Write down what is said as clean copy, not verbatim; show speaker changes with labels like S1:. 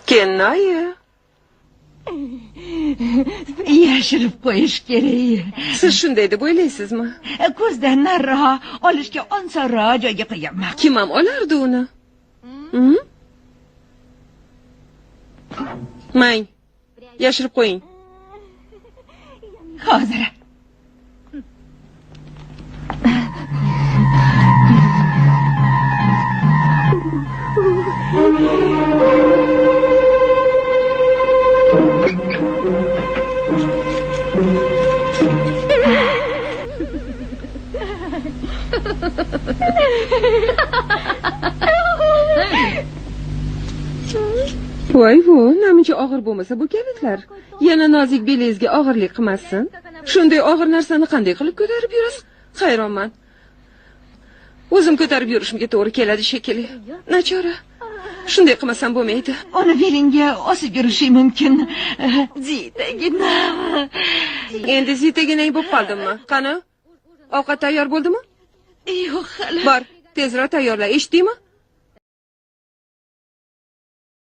S1: Kennoyi.
S2: Yashirib qo'yish kerak.
S1: Siz shunday deb o'ylaysizmi?
S2: Ko'zdan nariroq, olishga osonroq joyga qo'yaman.
S1: Kim ham olardi uni? Mang. Yashirib qo'ying.
S2: Hozir.
S1: Voy bu, namuncha og'ir bo'lmasa bu kalitlar. Yana nozik belingizga og'irlik qilmasin. Shunday og'ir narsani qanday qilib ko'tarib yurasiz? Hayronman. O'zim ko'tarib yurishimga to'g'ri keladi shekilli. Nachora. Shunday qilmasam bo'lmaydi.
S2: Uni belingga osib yurishi mumkin. Zitagina.
S1: Endi zitaginang bo'lib qoldimmi? Qani? Ovqat tayyor bo'ldimi?
S2: Yo'q, hali.
S1: Bor, tezroq tayyorla, eshitdingmi?